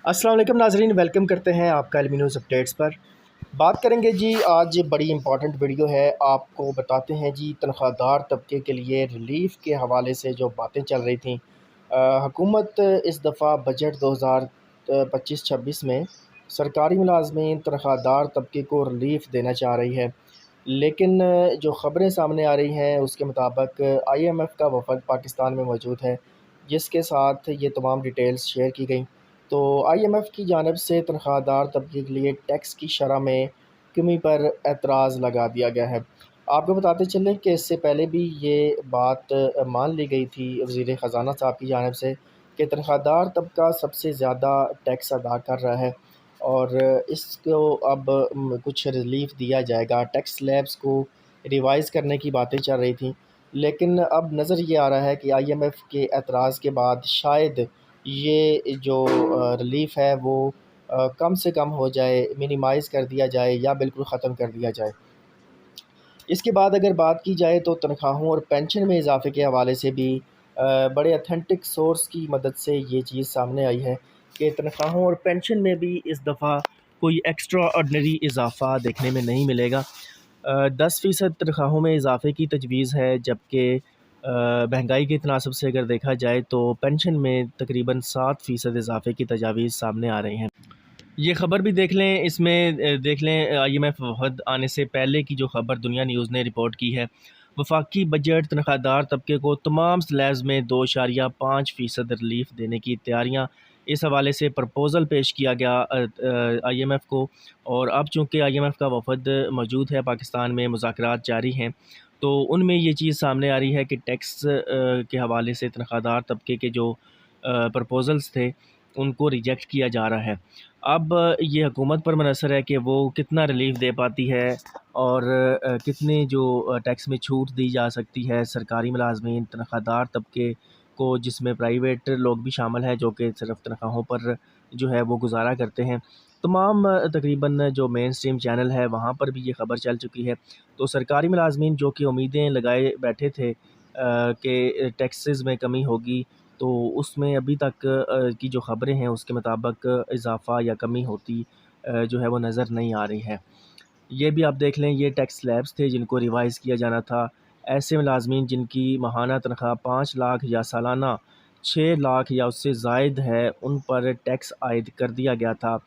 السلام علیکم ناظرین، ویلکم کرتے ہیں آپ کا علمی نیوز اپڈیٹس پر۔ بات کریں گے جی، آج بڑی امپورٹنٹ ویڈیو ہے، آپ کو بتاتے ہیں جی تنخواہ دار طبقے کے لیے ریلیف کے حوالے سے جو باتیں چل رہی تھیں۔ حکومت اس دفعہ بجٹ 2025-26 میں سرکاری ملازمین تنخواہ دار طبقے کو ریلیف دینا چاہ رہی ہے، لیکن جو خبریں سامنے آ رہی ہیں اس کے مطابق IMF کا وفد پاکستان میں موجود ہے، جس کے ساتھ یہ تمام ڈیٹیلز شیئر کی گئیں۔ تو IMF کی جانب سے تنخواہ دار طبقے کے لیے ٹیکس کی شرح میں کمی پر اعتراض لگا دیا گیا ہے۔ آپ کو بتاتے چلیں کہ اس سے پہلے بھی یہ بات مان لی گئی تھی وزیر خزانہ صاحب کی جانب سے کہ تنخواہ دار طبقہ سب سے زیادہ ٹیکس ادا کر رہا ہے، اور اس کو اب کچھ ریلیف دیا جائے گا۔ ٹیکس سلیبس کو ریوائز کرنے کی باتیں چل رہی تھیں، لیکن اب نظر یہ آ رہا ہے کہ IMF کے اعتراض کے بعد شاید یہ جو ریلیف ہے وہ کم سے کم ہو جائے، منیمائز کر دیا جائے یا بالکل ختم کر دیا جائے۔ اس کے بعد اگر بات کی جائے تو تنخواہوں اور پینشن میں اضافے کے حوالے سے بھی بڑے اتھینٹک سورس کی مدد سے یہ چیز سامنے آئی ہے کہ تنخواہوں اور پینشن میں بھی اس دفعہ کوئی ایکسٹرا آرڈنری اضافہ دیکھنے میں نہیں ملے گا۔ 10% تنخواہوں میں اضافے کی تجویز ہے، جبکہ مہنگائی کے تناسب سے اگر دیکھا جائے تو پینشن میں تقریباً 7% اضافے کی تجاویز سامنے آ رہی ہیں۔ یہ خبر بھی دیکھ لیں، اس میں دیکھ لیں IMF وفد آنے سے پہلے کی جو خبر دنیا نیوز نے رپورٹ کی ہے۔ وفاقی بجٹ تنخواہ دار طبقے کو تمام سلیبز میں 2.5% ریلیف دینے کی تیاریاں، اس حوالے سے پرپوزل پیش کیا گیا IMF کو، اور اب چونکہ IMF کا وفد موجود ہے پاکستان میں، مذاکرات جاری ہیں، تو ان میں یہ چیز سامنے آ رہی ہے کہ ٹیکس کے حوالے سے تنخواہ دار طبقے کے جو پرپوزلز تھے ان کو ریجیکٹ کیا جا رہا ہے۔ اب یہ حکومت پر منحصر ہے کہ وہ کتنا ریلیف دے پاتی ہے اور کتنے جو ٹیکس میں چھوٹ دی جا سکتی ہے سرکاری ملازمین تنخواہ دار طبقے کو، جس میں پرائیویٹ لوگ بھی شامل ہیں جو کہ صرف تنخواہوں پر جو ہے وہ گزارا کرتے ہیں۔ تمام تقریباً جو مین سٹریم چینل ہے وہاں پر بھی یہ خبر چل چکی ہے۔ تو سرکاری ملازمین جو کہ امیدیں لگائے بیٹھے تھے کہ ٹیکسز میں کمی ہوگی، تو اس میں ابھی تک کی جو خبریں ہیں اس کے مطابق اضافہ یا کمی ہوتی جو ہے وہ نظر نہیں آ رہی ہے۔ یہ بھی آپ دیکھ لیں، یہ ٹیکس سلیبس تھے جن کو ریوائز کیا جانا تھا۔ ایسے ملازمین جن کی ماہانہ تنخواہ 5 لاکھ یا سالانہ 6 لاکھ یا اس سے زائد ہے، ان پر ٹیکس عائد کر دیا گیا تھا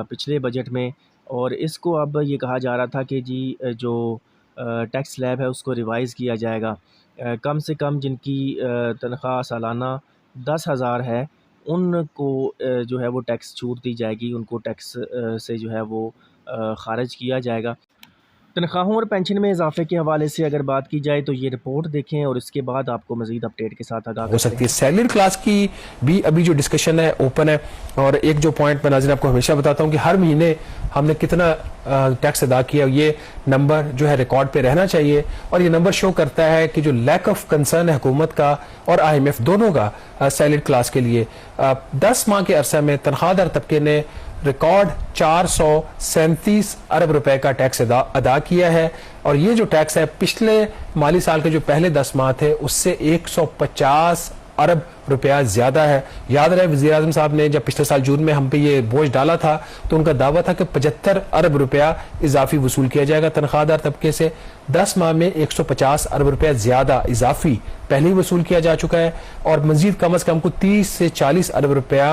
پچھلے بجٹ میں، اور اس کو اب یہ کہا جا رہا تھا کہ جی جو ٹیکس سلیب ہے اس کو ریوائز کیا جائے گا۔ کم سے کم جن کی تنخواہ سالانہ 10,000 ہے ان کو جو ہے وہ ٹیکس چھوٹ دی جائے گی، ان کو ٹیکس سے جو ہے وہ خارج کیا جائے گا۔ تنخواہوں اور پینشن میں اضافے کے حوالے سے اگر بات کی جائے تو یہ رپورٹ دیکھیں اور اس کے بعد آپ کو مزید اپڈیٹ کے ساتھ آگاہ ہو سکتی ہے۔ سیلری کلاس کی بھی ابھی جو ڈسکشن ہے اوپن ہے، اور ایک جو پوائنٹ میں ناظرین آپ کو ہمیشہ بتاتا ہوں کہ ہر مہینے ہم نے کتنا ٹیکس ادا کیا، یہ نمبر جو ہے ریکارڈ پہ رہنا چاہیے، اور یہ نمبر شو کرتا ہے کہ جو لیک آف کنسرن ہے حکومت کا اور IMF دونوں کا سیلری کلاس کے لیے۔ 10 ماہ کے عرصہ میں تنخواہ دار طبقے نے ریکارڈ 437 ارب روپے کا ٹیکس ادا کیا ہے، اور یہ جو ٹیکس ہے پچھلے مالی سال کے جو پہلے 10 ماہ تھے اس سے 150 ارب روپیہ زیادہ ہے۔ یاد رہے وزیر اعظم صاحب نے جب پچھلے سال جون میں ہم پہ یہ بوجھ ڈالا تھا تو ان کا دعویٰ تھا کہ 75 ارب روپیہ اضافی وصول کیا جائے گا تنخواہ دار طبقے سے۔ 10 ماہ میں 150 ارب روپیہ زیادہ اضافی پہلے ہی وصول کیا جا چکا ہے، اور مزید کم از کم کو 30 سے 40 ارب روپیہ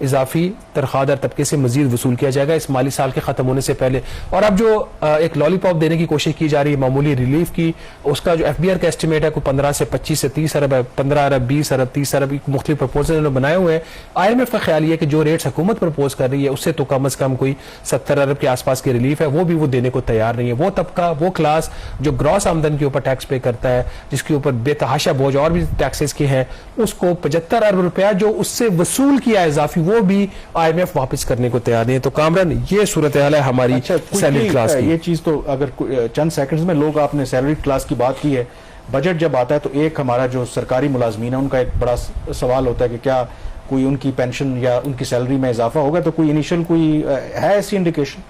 اضافی تنخواہ دار طبقے سے مزید وصول کیا جائے گا اس مالی سال کے ختم ہونے سے پہلے۔ اور اب جو ایک لالی پاپ دینے کی کوشش کی جا رہی ہے معمولی ریلیف کی، اس کا جو FBR کا اسٹیمیٹ ہے کوئی 15 سے 25 سے 30 ارب ہے، 15 ارب 20 ارب 30 ارب، مختلف پرپوزل انہوں نے بنائے ہوئے ہیں۔ IMF کا خیال یہ ہے کہ جو ریٹس حکومت پرپوز کر رہی ہے اس سے تو کم از کم کوئی 70 ارب کے آس پاس کی ریلیف ہے، وہ بھی وہ دینے کو تیار نہیں ہے۔ وہ طبقہ، وہ کلاس جو گراس آمدن کے اوپر ٹیکس پے کرتا ہے، جس کے اوپر بے تحاشا بوجھ اور بھی ٹیکسز کے ہیں، اس کو 75 ارب روپیہ جو اس سے وصول کیا ہے اضافی، وہ بھی IMF واپس کرنے کو تیار نہیں ہے۔ تو کامران یہ صورتحال ہے ہماری سیلری کلاس کی۔ یہ چیز تو اگر چند سیکنڈز میں لوگ، آپ نے سیلری کلاس کی بات کی ہے، بجٹ جب آتا ہے تو ایک ہمارا جو سرکاری ملازمین ہے ان کا ایک بڑا سوال ہوتا ہے کہ کیا کوئی ان کی پینشن یا ان کی سیلری میں اضافہ ہوگا، تو کوئی انیشل کوئی ہے ایسی انڈیکیشن؟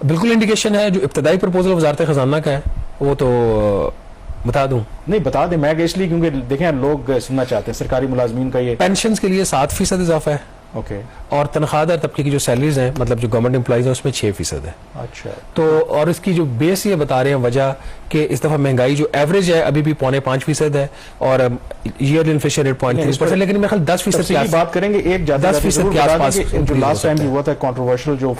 بالکل انڈیکیشن ہے، جو ابتدائی پرپوزل وزارت خزانہ کا ہے وہ تو بتا دوں؟ نہیں بتا دیں، میں اس لیے کیونکہ دیکھیں لوگ سننا چاہتے ہیں سرکاری ملازمین کا یہ پینشنز کے لیے 7% اضافہ ہے، اوکے. اور تنخواہ دار طبقے کی جو سیلریز ہیں مطلب جو گورنمنٹ امپلائیز ہیں اس میں 6% ہے. اچھا. تو اور اس کی جو بیس یہ بتا رہے ہیں وجہ کہ اس دفعہ مہنگائی جو ایوریج ہے ابھی بھی 4.5% ہے اور ایئرلی انفلیشن ریٹ 0.3%، لیکن میرے خیال 10% بات کریں گے. ایک 10% کے آس پاس جو لاسٹ ٹائم بھی ہوا تھا کنٹروورشل جو